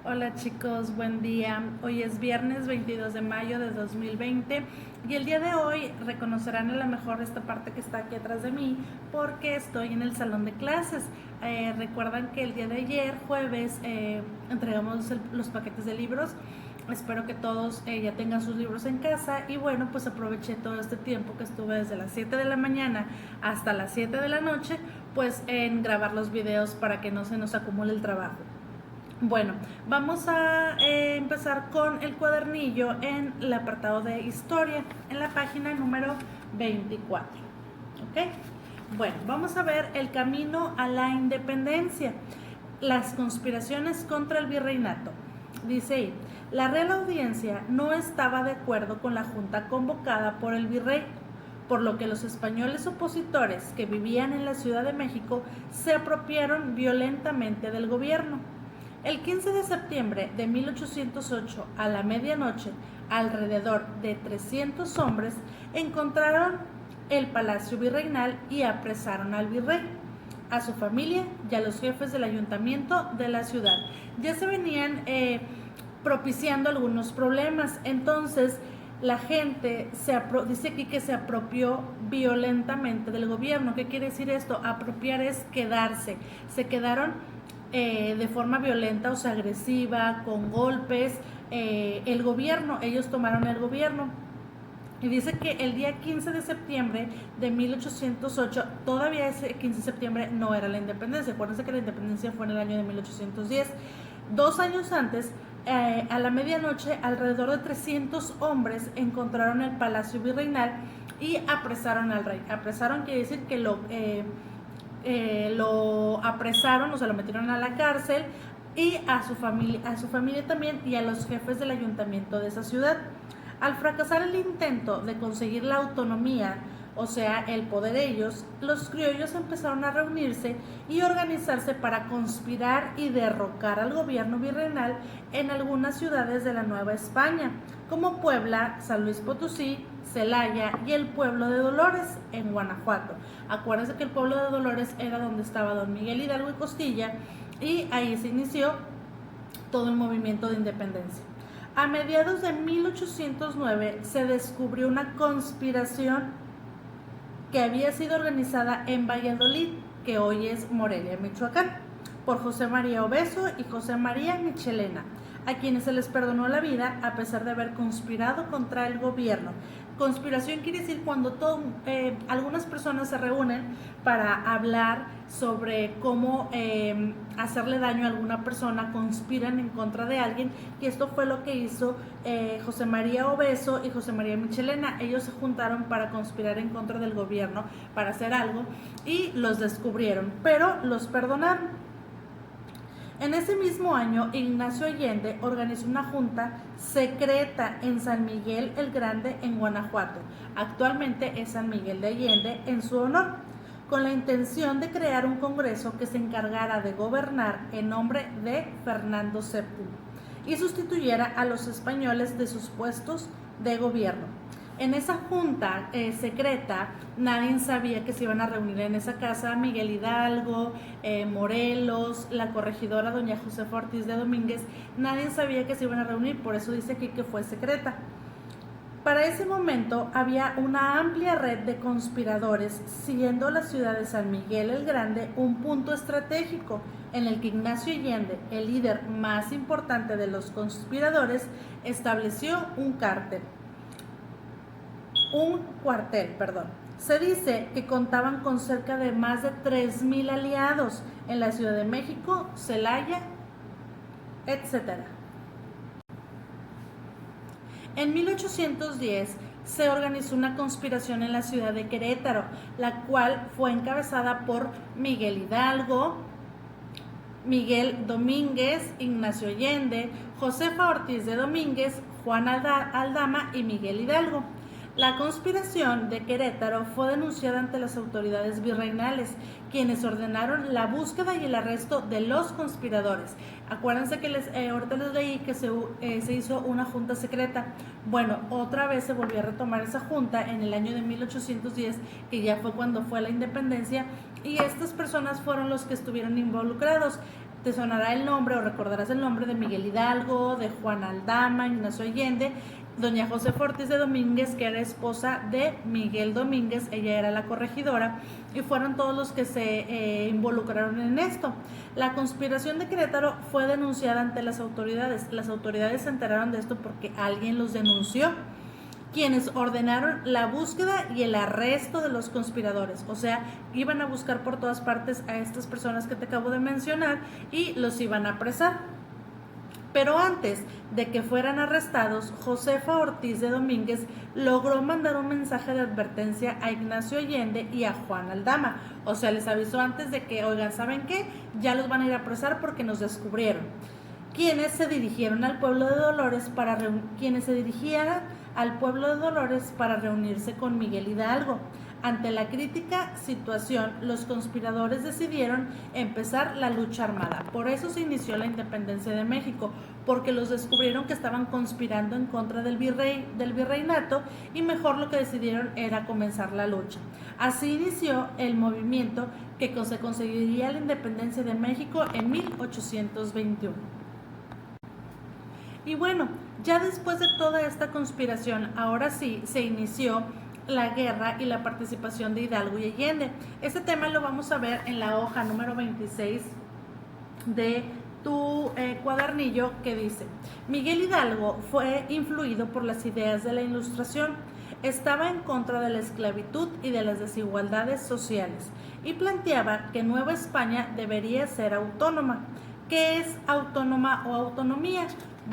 Hola chicos, buen día. Hoy es viernes 22 de mayo de 2020 y el día de hoy reconocerán a lo mejor esta parte que está aquí atrás de mí porque estoy en el salón de clases. Recuerdan que el día de ayer, jueves, entregamos los paquetes de libros. Espero que todos ya tengan sus libros en casa y bueno, pues aproveché todo este tiempo que estuve desde las 7 de la mañana hasta las 7 de la noche pues en grabar los videos para que no se nos acumule el trabajo. Bueno, vamos a empezar con el cuadernillo en el apartado de historia, en la página número 24. ¿Ok? Bueno, vamos a ver el camino a la independencia, las conspiraciones contra el virreinato. Dice ahí, la Real Audiencia no estaba de acuerdo con la junta convocada por el virrey, por lo que los españoles opositores que vivían en la Ciudad de México se apropiaron violentamente del gobierno. El 15 de septiembre de 1808, a la medianoche, alrededor de 300 hombres encontraron el palacio virreinal y apresaron al virrey, a su familia y a los jefes del ayuntamiento de la ciudad. Ya se venían propiciando algunos problemas, entonces la gente dice aquí que se apropió violentamente del gobierno. ¿Qué quiere decir esto? Apropiar es quedarse. Se quedaron de forma violenta, o sea, agresiva, con golpes, el gobierno, ellos tomaron el gobierno. Y dice que el día 15 de septiembre de 1808, todavía ese 15 de septiembre no era la independencia. Acuérdense que la independencia fue en el año de 1810. 2 años antes, a la medianoche, alrededor de 300 hombres encontraron el palacio virreinal y apresaron al rey. Apresaron quiere decir que lo apresaron, o sea, lo metieron a la cárcel y a su familia también y a los jefes del ayuntamiento de esa ciudad. Al fracasar el intento de conseguir la autonomía, o sea, el poder de ellos, los criollos empezaron a reunirse y organizarse para conspirar y derrocar al gobierno virreinal en algunas ciudades de la Nueva España, como Puebla, San Luis Potosí, Celaya y el pueblo de Dolores en Guanajuato. Acuérdense que el pueblo de Dolores era donde estaba don Miguel Hidalgo y Costilla y ahí se inició todo el movimiento de independencia. A mediados de 1809 se descubrió una conspiración que había sido organizada en Valladolid, que hoy es Morelia, Michoacán, por José María Obeso y José María Michelena, a quienes se les perdonó la vida a pesar de haber conspirado contra el gobierno. Conspiración quiere decir cuando algunas personas se reúnen para hablar sobre cómo hacerle daño a alguna persona, conspiran en contra de alguien, y esto fue lo que hizo José María Obeso y José María Michelena. Ellos se juntaron para conspirar en contra del gobierno, para hacer algo, y los descubrieron, pero los perdonaron. En ese mismo año, Ignacio Allende organizó una junta secreta en San Miguel el Grande, en Guanajuato. Actualmente es San Miguel de Allende en su honor, con la intención de crear un congreso que se encargara de gobernar en nombre de Fernando VII y sustituyera a los españoles de sus puestos de gobierno. En esa junta secreta, nadie sabía que se iban a reunir en esa casa Miguel Hidalgo, Morelos, la corregidora doña Josefa Ortiz de Domínguez. Nadie sabía que se iban a reunir, por eso dice aquí que fue secreta. Para ese momento había una amplia red de conspiradores, siendo la ciudad de San Miguel el Grande un punto estratégico en el que Ignacio Allende, el líder más importante de los conspiradores, estableció un cuartel. Se dice que contaban con cerca de más de 3,000 aliados en la Ciudad de México, Celaya, etc. En 1810 se organizó una conspiración en la ciudad de Querétaro, la cual fue encabezada por Miguel Hidalgo, Miguel Domínguez, Ignacio Allende, Josefa Ortiz de Domínguez, Juan Aldama y Miguel Hidalgo. La conspiración de Querétaro fue denunciada ante las autoridades virreinales, quienes ordenaron la búsqueda y el arresto de los conspiradores. Acuérdense que ahorita les leí que se hizo una junta secreta. Bueno, otra vez se volvió a retomar esa junta en el año de 1810, que ya fue cuando fue la independencia, y estas personas fueron los que estuvieron involucrados. te sonará el nombre o recordarás el nombre de Miguel Hidalgo, de Juan Aldama, Ignacio Allende, doña Josefa Ortiz de Domínguez, que era esposa de Miguel Domínguez, ella era la corregidora, y fueron todos los que se involucraron en esto. La conspiración de Querétaro fue denunciada ante las autoridades se enteraron de esto porque alguien los denunció, quienes ordenaron la búsqueda y el arresto de los conspiradores. O sea, iban a buscar por todas partes a estas personas que te acabo de mencionar y los iban a apresar. Pero antes de que fueran arrestados, Josefa Ortiz de Domínguez logró mandar un mensaje de advertencia a Ignacio Allende y a Juan Aldama. O sea, les avisó antes de que, oigan, ¿saben qué? Ya los van a ir a apresar porque nos descubrieron. Quienes se dirigieron al pueblo de Dolores para reunirse con Miguel Hidalgo. Ante la crítica situación, los conspiradores decidieron empezar la lucha armada. Por eso se inició la independencia de México, porque los descubrieron que estaban conspirando en contra del virreinato y mejor lo que decidieron era comenzar la lucha. Así inició el movimiento que se conseguiría la independencia de México en 1821. Y bueno, ya después de toda esta conspiración, ahora sí se inició la guerra y la participación de Hidalgo y Allende. Este tema lo vamos a ver en la hoja número 26 de tu cuadernillo, que dice: Miguel Hidalgo fue influido por las ideas de la Ilustración, estaba en contra de la esclavitud y de las desigualdades sociales y planteaba que Nueva España debería ser autónoma. ¿Qué es autónoma o autonomía?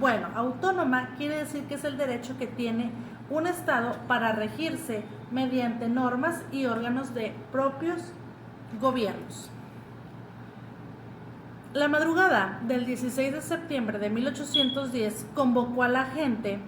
Bueno, autónoma quiere decir que es el derecho que tiene un Estado para regirse mediante normas y órganos de propios gobiernos. La madrugada del 16 de septiembre de 1810 convocó a la gente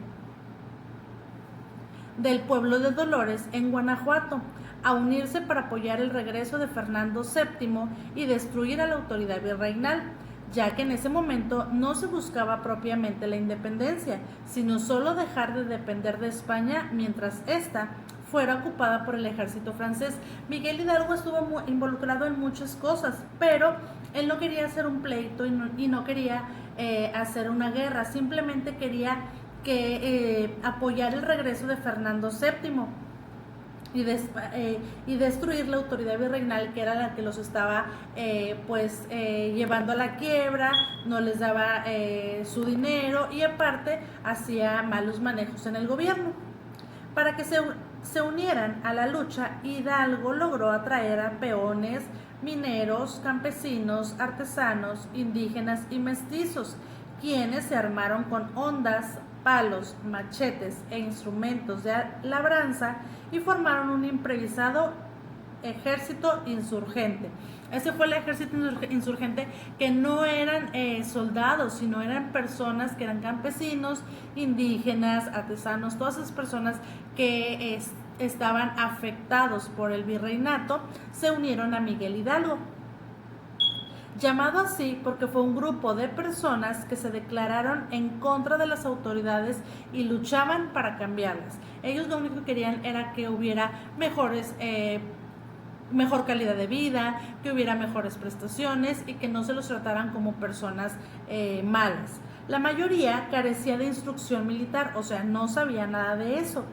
del pueblo de Dolores en Guanajuato a unirse para apoyar el regreso de Fernando VII y destruir a la autoridad virreinal, ya que en ese momento no se buscaba propiamente la independencia, sino solo dejar de depender de España mientras ésta fuera ocupada por el ejército francés. Miguel Hidalgo estuvo involucrado en muchas cosas, pero él no quería hacer un pleito y no quería hacer una guerra, simplemente quería apoyar el regreso de Fernando VII. Y destruir la autoridad virreinal, que era la que los estaba llevando a la quiebra, no les daba su dinero y aparte hacía malos manejos en el gobierno. Para que se unieran a la lucha, Hidalgo logró atraer a peones, mineros, campesinos, artesanos, indígenas y mestizos, quienes se armaron con hondas, palos, machetes e instrumentos de labranza y formaron un improvisado ejército insurgente. Ese fue el ejército insurgente, que no eran soldados, sino eran personas que eran campesinos, indígenas, artesanos, todas esas personas que estaban afectados por el virreinato, se unieron a Miguel Hidalgo. Llamado así porque fue un grupo de personas que se declararon en contra de las autoridades y luchaban para cambiarlas. Ellos lo único que querían era que hubiera mejor calidad de vida, que hubiera mejores prestaciones y que no se los trataran como personas malas. La mayoría carecía de instrucción militar, o sea, no sabía nada de eso.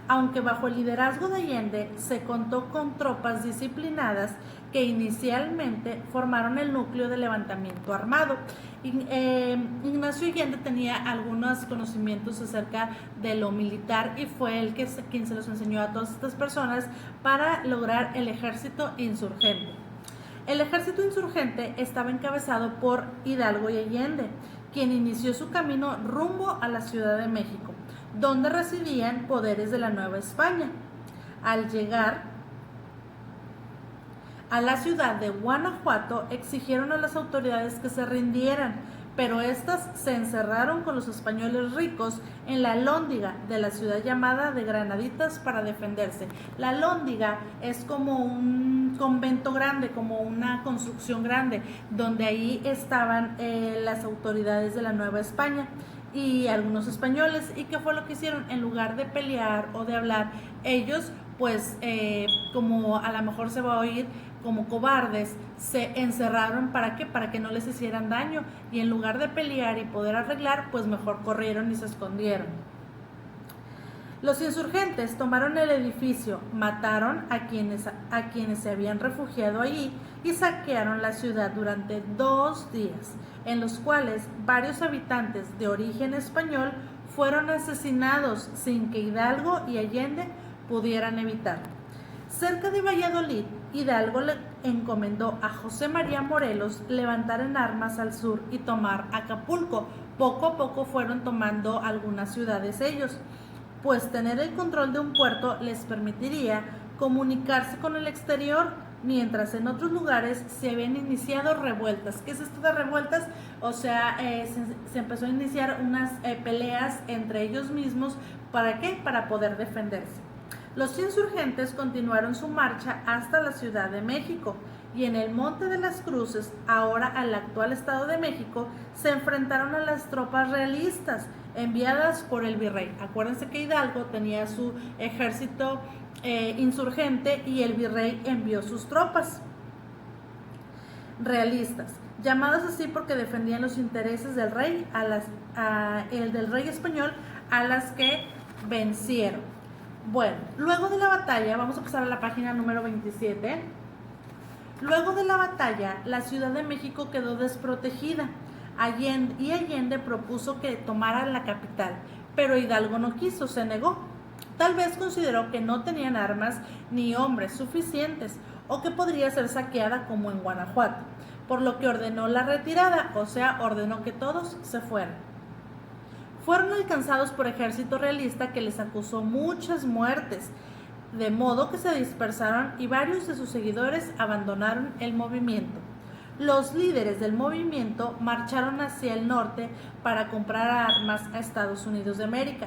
Aunque bajo el liderazgo de Allende se contó con tropas disciplinadas que inicialmente formaron el núcleo de levantamiento armado. Ignacio Allende tenía algunos conocimientos acerca de lo militar y fue quien se los enseñó a todas estas personas para lograr el ejército insurgente. El ejército insurgente estaba encabezado por Hidalgo y Allende, quien inició su camino rumbo a la Ciudad de México, donde residían poderes de la Nueva España. Al llegar a la ciudad de Guanajuato, exigieron a las autoridades que se rindieran, pero estas se encerraron con los españoles ricos en la Alhóndiga de la ciudad llamada de Granaditas para defenderse. La Alhóndiga es como un convento grande, como una construcción grande, donde ahí estaban las autoridades de la Nueva España y algunos españoles. ¿Y qué fue lo que hicieron? En lugar de pelear o de hablar, ellos pues como a lo mejor se va a oír como cobardes, se encerraron. ¿Para qué? Para que no les hicieran daño, y en lugar de pelear y poder arreglar, pues mejor corrieron y se escondieron. Los insurgentes tomaron el edificio, mataron a quienes se habían refugiado allí y saquearon la ciudad durante 2 días, en los cuales varios habitantes de origen español fueron asesinados sin que Hidalgo y Allende pudieran evitarlo. Cerca de Valladolid, Hidalgo le encomendó a José María Morelos levantar en armas al sur y tomar Acapulco. Poco a poco fueron tomando algunas ciudades ellos, pues tener el control de un puerto les permitiría comunicarse con el exterior, mientras en otros lugares se habían iniciado revueltas. ¿Qué es esto de revueltas? O sea, se empezó a iniciar unas peleas entre ellos mismos. ¿Para qué? Para poder defenderse. Los insurgentes continuaron su marcha hasta la Ciudad de México, y en el Monte de las Cruces, ahora al actual Estado de México, se enfrentaron a las tropas realistas enviadas por el virrey. Acuérdense que Hidalgo tenía su ejército insurgente, y el virrey envió sus tropas realistas, llamadas así porque defendían los intereses del rey, el del rey español, a las que vencieron. Bueno, luego de la batalla, vamos a pasar a la página número 27. Luego de la batalla, la Ciudad de México quedó desprotegida. Allende propuso que tomaran la capital, pero Hidalgo no quiso, se negó. Tal vez consideró que no tenían armas ni hombres suficientes, o que podría ser saqueada como en Guanajuato, por lo que ordenó la retirada, o sea, ordenó que todos se fueran. Fueron alcanzados por ejército realista, que les acusó muchas muertes, de modo que se dispersaron y varios de sus seguidores abandonaron el movimiento. Los líderes del movimiento marcharon hacia el norte para comprar armas a Estados Unidos de América,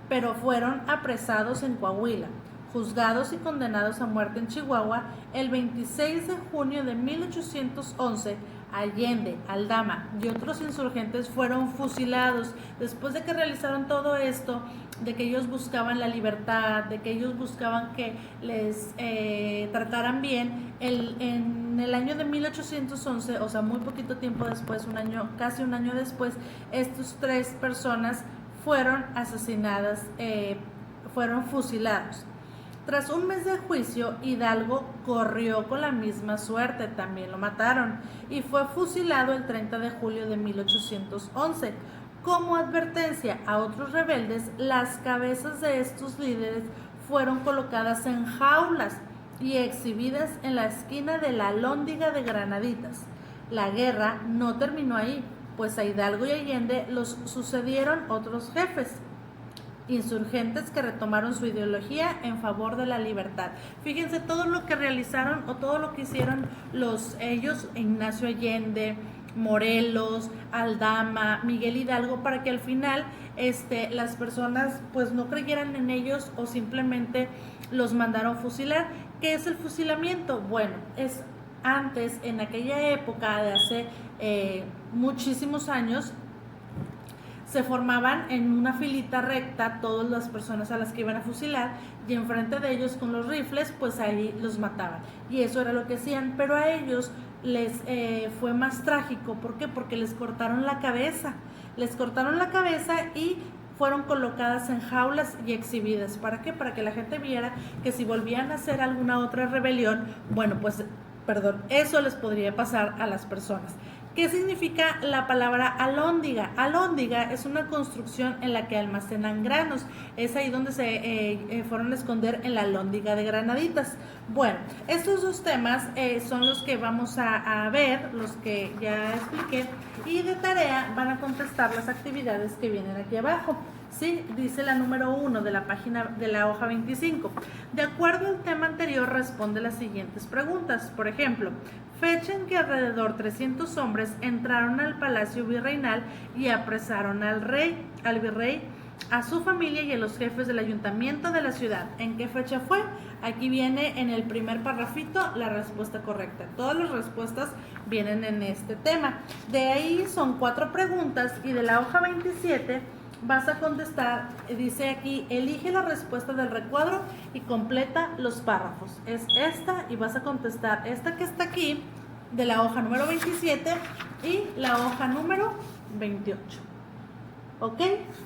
pero fueron apresados en Coahuila, juzgados y condenados a muerte en Chihuahua. El 26 de junio de 1811, Allende, Aldama y otros insurgentes fueron fusilados. Después de que realizaron todo esto, de que ellos buscaban la libertad, de que ellos buscaban que les trataran bien, en el año de 1811, o sea, muy poquito tiempo después, casi un año después, estas 3 personas fueron asesinadas, fueron fusilados. Tras un mes de juicio, Hidalgo corrió con la misma suerte, también lo mataron, y fue fusilado el 30 de julio de 1811. Como advertencia a otros rebeldes, las cabezas de estos líderes fueron colocadas en jaulas y exhibidas en la esquina de la Alhóndiga de Granaditas. La guerra no terminó ahí, pues a Hidalgo y Allende los sucedieron otros jefes insurgentes que retomaron su ideología en favor de la libertad. Fíjense todo lo que realizaron o todo lo que hicieron ellos, Ignacio Allende, Morelos, Aldama, Miguel Hidalgo, para que al final las personas pues no creyeran en ellos o simplemente los mandaron fusilar. ¿Qué es el fusilamiento? Bueno, es antes, en aquella época de hace muchísimos años, se formaban en una filita recta todas las personas a las que iban a fusilar, y enfrente de ellos con los rifles, pues ahí los mataban, y eso era lo que hacían. Pero a ellos les fue más trágico. ¿Por qué? Porque les cortaron la cabeza y fueron colocadas en jaulas y exhibidas. ¿Para qué? Para que la gente viera que si volvían a hacer alguna otra rebelión, bueno, pues, eso les podría pasar a las personas. ¿Qué significa la palabra alhóndiga? Alhóndiga es una construcción en la que almacenan granos. Es ahí donde se fueron a esconder, en la Alhóndiga de Granaditas. Bueno, estos 2 temas son los que vamos a ver, los que ya expliqué, y de tarea van a contestar las actividades que vienen aquí abajo. Sí, dice la número 1 de la página de la hoja 25. De acuerdo al tema anterior, responde las siguientes preguntas. Por ejemplo, fecha en que alrededor 300 hombres entraron al palacio virreinal y apresaron al virrey, a su familia y a los jefes del ayuntamiento de la ciudad. ¿En qué fecha fue? Aquí viene en el primer parrafito la respuesta correcta. Todas las respuestas vienen en este tema. De ahí son 4 preguntas, y de la hoja 27 vas a contestar, dice aquí, elige la respuesta del recuadro y completa los párrafos. Es esta y vas a contestar esta que está aquí de la hoja número 27 y la hoja número 28. ¿Ok?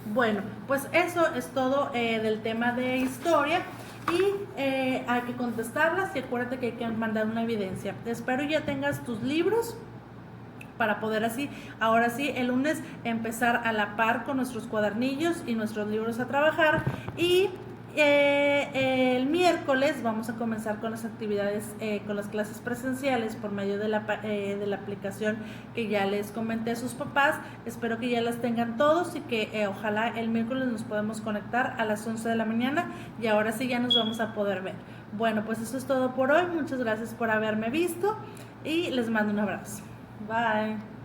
Bueno, pues eso es todo del tema de historia y hay que contestarlas y acuérdate que hay que mandar una evidencia. Espero ya tengas tus libros para poder así, ahora sí, el lunes empezar a la par con nuestros cuadernillos y nuestros libros a trabajar y el miércoles vamos a comenzar con las actividades, con las clases presenciales por medio de la aplicación que ya les comenté a sus papás. Espero que ya las tengan todos y que ojalá el miércoles nos podamos conectar a las 11 de la mañana y ahora sí ya nos vamos a poder ver. Bueno, pues eso es todo por hoy. Muchas gracias por haberme visto y les mando un abrazo. Bye.